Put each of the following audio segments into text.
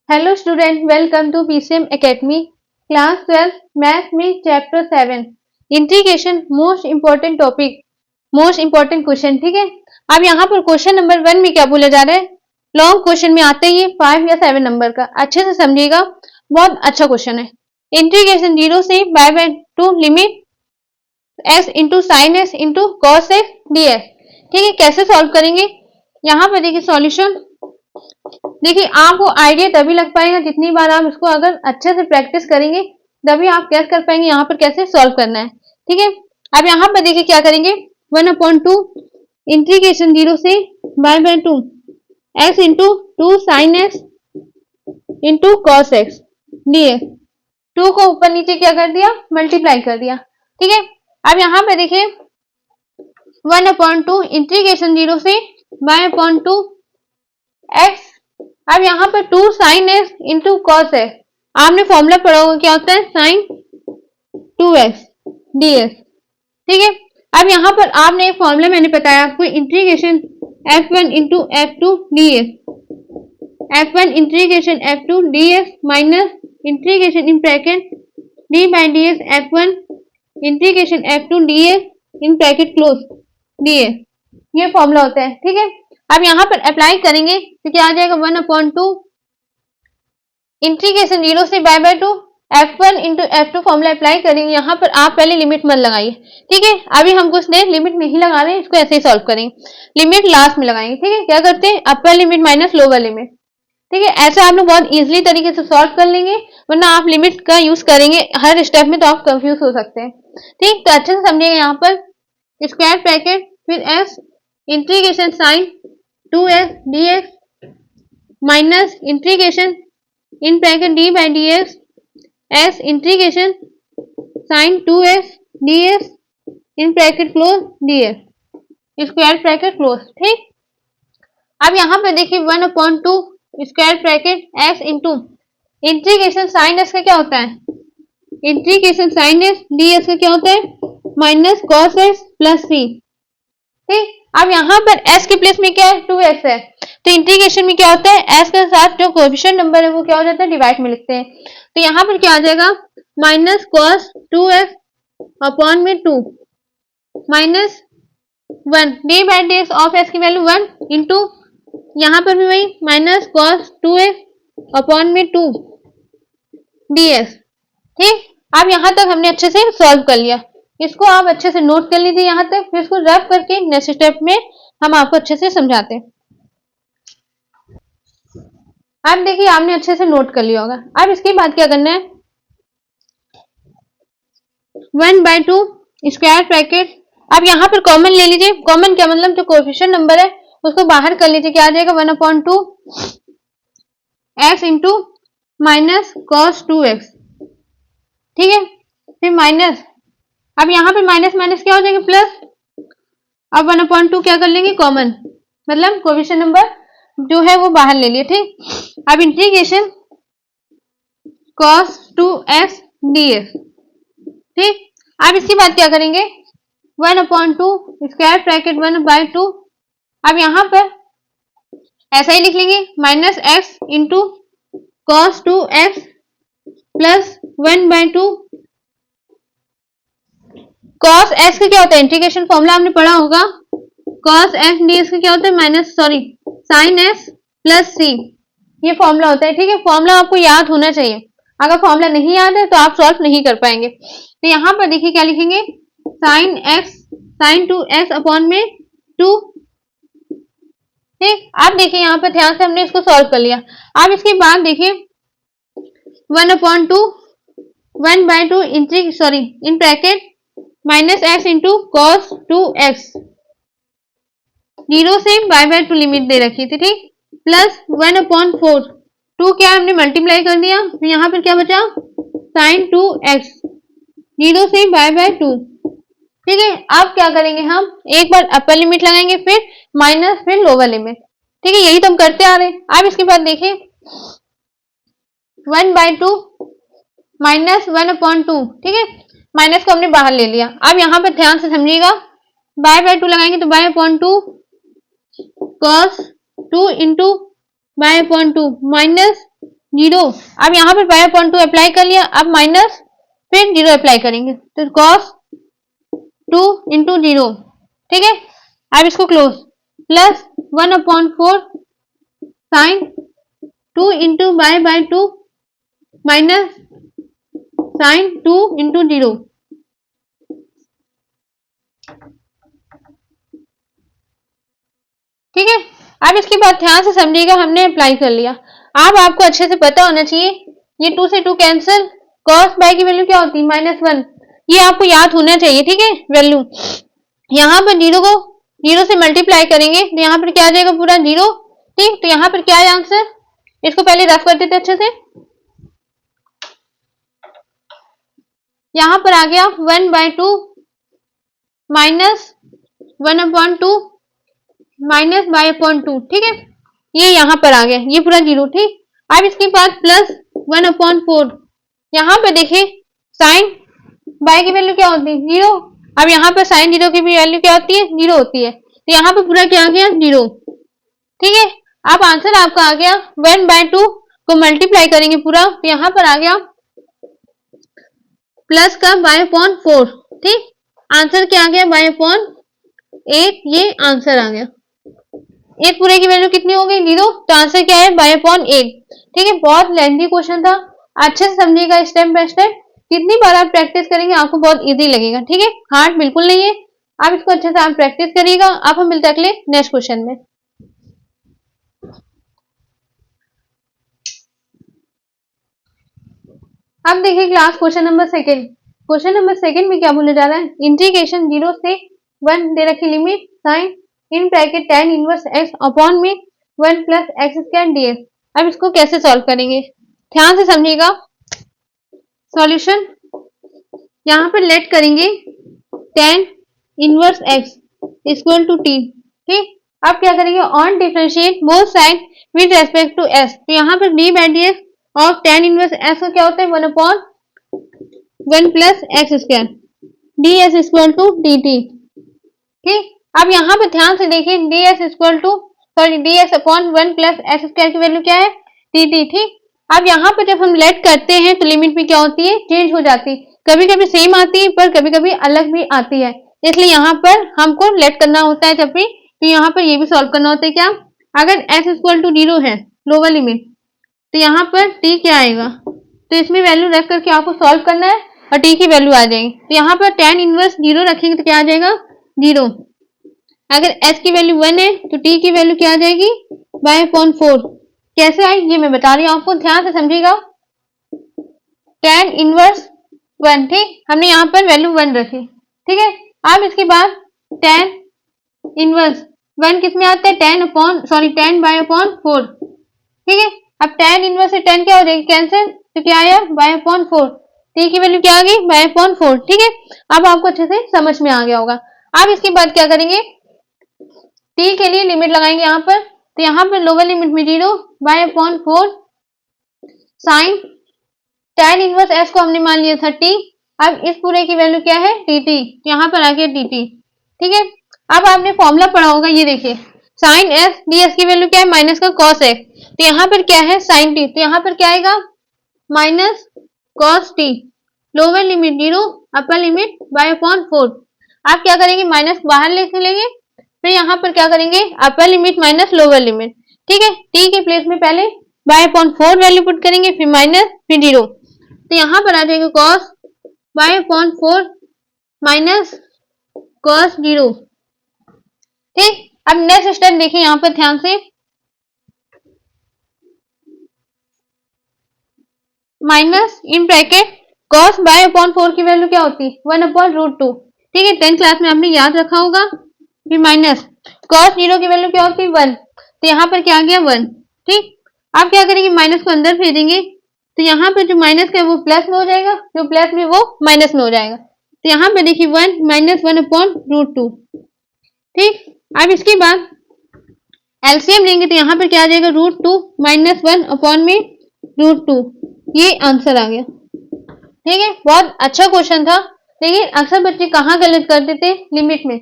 Hello student, welcome to PCM Academy, class 12, math में chapter 7, integration most important topic, most important question. ठीक है, अब यहाँ पर क्वेश्चन नंबर 1 में क्या बोला जा रहा है, लॉन्ग क्वेश्चन में आते ही 5 या 7 नंबर का, अच्छे से समझिएगा, बहुत अच्छा क्वेश्चन है। इंटीग्रेशन 0 से bye by two limit x into sine x into cos x d x. ठीक है, कैसे सॉल्व करेंगे, यहाँ पर देखिए सॉल्यूशन। देखिए आपको आइडिया तभी लग पाएगा जितनी बार आप इसको अगर अच्छे से प्रैक्टिस करेंगे तभी आप कैसे कर पाएंगे यहाँ पर कैसे सॉल्व करना है। ठीक है, अब यहाँ पर देखिए क्या करेंगे, 1/2 इंटीग्रेशन 0 से bye by two x into 2 sine x into cos x d 2 को ऊपर नीचे क्या कर दिया, मल्टीप्लाई कर दिया। ठीक है, अब यहाँ पे देखिए 1/2 इंटीग्रेशन 0 से बाय अपॉन टू एक्स। अब यहाँ पर 2 sine x into cos x, आपने फॉर्मूला पढ़ा होगा क्या होता है, साइन 2x dx। ठीक है, अब यहाँ पर आपने एक फॉर्मूला मैंने बताया आपको, integration f1 into f2 dx, f1 integration f2 dx minus integration in bracket d by dx f1 integration f2 dx in bracket close dx, ये फॉर्मूला होता है। ठीक है, अब यहाँ पर अप्लाई करेंगे तो क्या आ जाएगा, 1/2 इंटीग्रेशन 0 से bye by two f1 into f2 formula apply करेंगे। यहाँ पर आप पहले लिमिट मत लगाइए। ठीक है, अभी हम कुछ देर लिमिट नहीं लगा रहे हैं, इसको ऐसे ही सॉल्व करेंगे, लिमिट लास्ट में लगाएंगे। ठीक है, क्या करते हैं, upper limit minus lower limit. ठीक है, ऐसे आप लोग बहुत इजीली तरीके से सॉल्व कर लेंगे, वरना आप लिमिट का यूज करेंगे हर स्टेप में तो आप कंफ्यूज हो सकते हैं। ठीक, तो अच्छे से समझिएगा, यहाँ पर स्क्वायर ब्रैकेट फिर s integration sine 2x dx minus integration in bracket d by dx s integration sine 2x dx in bracket close dx square bracket close. ठीक, अब यहाँ पे देखिए 1/2 square bracket x into integration sine x का क्या होता है, integration sine x dx का क्या होता है, minus cos x plus c। ठीक, अब यहाँ पर s के प्लेस में क्या है, 2x है, तो इंटीग्रेशन में क्या होता है, s के साथ जो कोएफिशिएंट नंबर है वो क्या हो जाता है, डिवाइड में लिखते हैं। तो यहाँ पर क्या आ जाएगा, माइनस कॉस 2x अपॉन में 2 minus 1 D by d x of s की वैल्यू 1 इंटू यहाँ पर भी वही माइनस कॉस 2x अपॉन में 2 dx। ठीक, अब यहाँ तक हमने अच्छे से सॉल्व कर लिया, इसको आप अच्छे से नोट कर लीजिए यहाँ तक, फिर इसको रफ करके नेक्स्ट स्टेप में हम आपको अच्छे से समझाते हैं। अब देखिए आपने अच्छे से नोट कर लिया होगा। अब इसके बाद क्या करना है, 1/2 स्क्वायर ब्रैकेट, अब यहाँ पर कॉमन ले लीजिए, कॉमन क्या मतलब जो कोएफिशिएंट नंबर है उसको बाहर कर लीजिए, क्या आ जाएगा 1/2 x into minus cos 2x। ठीक है, फिर माइनस, अब यहाँ पे माइनस माइनस क्या हो जाएगा, प्लस। अब 1/2 क्या कर लेंगे, कॉमन, मतलब कोएफिशिएंट नंबर जो है वो बाहर ले लिए। ठीक, अब इंटीग्रेशन cos 2x dx। ठीक, अब इसके बाद क्या करेंगे, 1/2 स्क्वायर ब्रैकेट 1/2, अब यहाँ पर ऐसा ही लिख लेंगे, minus x into cos 2x plus 1/2 cos x का क्या होता है, इंटीग्रेशन फॉर्मूला आपने पढ़ा होगा, cos x dx का क्या होता है, minus sorry sine x plus c, ये फॉर्मूला होता है। ठीक है, फॉर्मूला आपको याद होना चाहिए, अगर फॉर्मूला नहीं याद है तो आप सॉल्व नहीं कर पाएंगे। तो यहाँ पर देखिए क्या लिखेंगे, sign x sign 2x upon में 2। ठीक, अब देखिए यहाँ पर ध्यान से हमने इसको सॉल्व कर लिया। अब इसके बाद देखिए 1/2 1/2 into sorry in bracket minus x into cos 2x, 0 से बाय बाय टू लिमिट दे रखी थी। ठीक, प्लस 1/4, 2 क्या हमने मल्टीप्लाई कर दिया, तो यहाँ पर क्या बचा, साइन 2x, 0 से बाय बाय 2। ठीक है, अब क्या करेंगे, हम एक बार अपर लिमिट लगाएंगे, फिर माइनस, फिर लोअर लिमिट। ठीक है, यही तो हम करते आ रहे हैं। अब इसके बाद देखिए 1/2 माइनस 1/2। ठीक है, माइनस को हमने बाहर ले लिया। अब यहाँ पर ध्यान से समझिएगा, बाय बाय 2 लगाएंगे तो by upon 2 cos 2 into by upon 2 minus zero. अब यहाँ पर पाई अपॉन टू अप्लाई कर लिया, अब माइनस फिर जीरो अप्लाई करेंगे तो कॉस टू इंटू जीरो, ठीक है। अब इसको close, plus 1/4 sign two into by two minus sign two into zero, ठीक है। अब इसके बाद ध्यान से समझिएगा, हमने अप्लाई कर लिया। अब आपको अच्छे से पता होना चाहिए, ये 2 से 2 कैंसिल, कॉस बाय की वैल्यू क्या होती है -1, ये आपको याद होना चाहिए, ठीक है। वैल्यू यहाँ पर जीरो को जीरो से मल्टीप्लाई करेंगे तो यहाँ पर क्या आ जाएगा पूरा जीरो, ठीक। तो यहाँ पर क्या है आंसर, इसको पहले रफ कर देते अच्छे से। यहाँ पर आ गया 1/2 माइनस 1/2 माइनस बाय/2, ठीक है। ये यहाँ पर आ गया, ये पूरा जीरो, ठीक। अब इसके बाद प्लस 1/4, यहाँ पे देखिए साइन बाय की वैल्यू क्या होती है जीरो, अब यहाँ पर साइन जीरो की भी वैल्यू क्या होती है जीरो होती है, तो यहाँ पर पूरा क्या आ गया जीरो, ठीक है। अब आंसर आपका आ गया 1/2 को मल्टीप्लाई करेंगे पूरा, तो यहाँ पर आ गया प्लस का बाय/4, ठीक। आंसर क्या आ गया बाय/8, ये आंसर आ गया। एक पूरे की वैल्यू कितनी हो गई जीरो, तो आंसर क्या है बाय/8, ठीक है। बहुत लेंथी क्वेश्चन था, अच्छे से समझिएगा स्टेप बाय स्टेप। जितनी बार आप प्रैक्टिस करेंगे आपको बहुत इजी लगेगा, ठीक है। हार्ड बिल्कुल नहीं है, आप इसको अच्छे से आप प्रैक्टिस करिएगा। आप हम मिलते हैं अगले नेक्स्ट क्वेश्चन में। अब देखिए class question number second. Question number second में क्या बोले जा रहा है, इंटीग्रेशन 0 से 1 दे रखी limit sine in bracket tan inverse x upon में 1 प्लस एक्स स्क्वायर dx। अब इसको कैसे सॉल्व करेंगे, ध्यान से समझिएगा। सॉल्यूशन यहाँ पर लेट करेंगे tan inverse x equal to t, ठीक। अब क्या करेंगे, on differentiate both side with respect to s, तो यहाँ पर d बाई डी एक्स और tan इनवर्स s का क्या होता है 1/1 plus x square ds equal to dt, ठीक। अब यहाँ पे ध्यान से देखिए ds equal to ds upon 1 plus x square की वैल्यू क्या है dt, ठीक। अब यहाँ पे जब हम लेट करते हैं तो लिमिट भी क्या होती है चेंज हो जाती है, कभी कभी सेम आती है पर कभी कभी अलग भी आती है, इसलिए यहाँ पर हमको लेट करना होता है जब भी। तो यहाँ पर ये भी सॉल्व करना होता है क्या, अगर x इक्वल टू 0 है लोअर लिमिट, तो यहाँ पर t क्या आएगा, तो इसमें वैल्यू रख करके आपको सॉल्व करना है और t की वैल्यू आ जाएगी। तो यहाँ पर tan इनवर्स 0 रखेंगे तो क्या आ जाएगा 0, अगर s की वैल्यू 1 है तो t की वैल्यू क्या आ जाएगी बाय/4। कैसे आई ये मैं बता रही हूँ आपको, ध्यान से समझिएगा। tan इनवर्स 1, ठीक, हमने यहाँ पर वैल्यू 1 रखी, ठीक है। अब इसके बाद tan इनवर्स 1 किस में आता है tan बाय/4, ठीक है। अब tan इनवर्स से tan क्या हो जाएगी कैंसिल, तो क्या आया बाय/4, t की वैल्यू क्या आ गई बाय/4, ठीक है। अब आपको अच्छे से समझ में आ गया होगा। अब इसके बाद क्या करेंगे, t के लिए लिमिट लगाएंगे यहाँ पर, तो यहाँ पर लोअर लिमिट में 0 बाय/4 साइन tan इनवर्स s को हमने मान लिया था t, अब इस पूरे की वैल्यू क्या है dt, यहाँ पर आ गया dt, ठीक है। अब आपने फॉर्मूला पढ़ा होगा, ये देखिए साइन s ds की वैल्यू क्या है माइनस का cos x, तो यहाँ पर क्या है साइन t, तो यहाँ पर क्या आएगा minus cos t, lower limit 0 upper limit बाय/4। आप क्या करेंगे माइनस बाहर लेके लेंगे, फिर यहाँ पर क्या करेंगे upper limit minus lower limit, ठीक है। t के प्लेस में पहले बाय/4 वैल्यू पुट करेंगे, फिर माइनस फिर 0, तो यहाँ पर आ जाएगा cos बाय/4 माइनस cos 0, ठीक। अब नेक्स्ट स्टेप देखिए यहाँ पर ध्यान से, माइनस इन ब्रैकेट cos बाय/4 की वैल्यू क्या होती है 1/√2, ठीक है, 10th क्लास में आपने याद रखा होगा। फिर माइनस cos 0 की वैल्यू क्या होती है 1, तो यहाँ पर क्या आ गया 1, ठीक। आप क्या करेंगे माइनस को अंदर भेजेंगे, तो यहाँ पे जो माइनस का वो प्लस में हो जाएगा, जो प्लस में वो माइनस में हो जाएगा, तो यहाँ पे देखिए 1 माइनस 1/√2, ठीक। अब इसके बाद एलसीएम लेंगे तो यहाँ पर क्या आ जाएगा √2 माइनस 1/√2, ये आंसर आ गया, ठीक है। बहुत अच्छा क्वेश्चन था, लेकिन अक्सर बच्चे कहाँ गलत कर देते लिमिट में,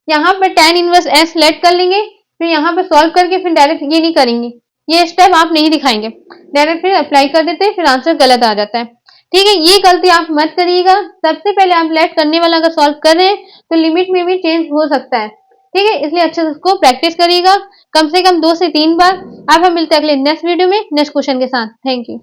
यहाँ पर tan इनवर्स s लेट कर लेंगे, फिर यहाँ पर सॉल्व करके फिर डायरेक्ट ये नहीं करेंगे, ये स्टेप आप नहीं दिखाएंगे, डायरेक्ट फिर अप्लाई कर देते हैं, फिर आंसर गलत आ जाता है। ठीक है, ये गलती आप मत करिएगा। सबसे पहले आप लेट करने वाला अगर सॉल्व कर रहे हैं तो लिमिट में भी चेंज हो सकता है। ठीक है, इसलिए अच्छे से उसको प्रैक्टिस करिएगा कम से कम 2 से 3 बार। अब हम मिलते हैं अगले नेक्स्ट वीडियो में नेक्स्ट क्वेश्चन के साथ। Thank you.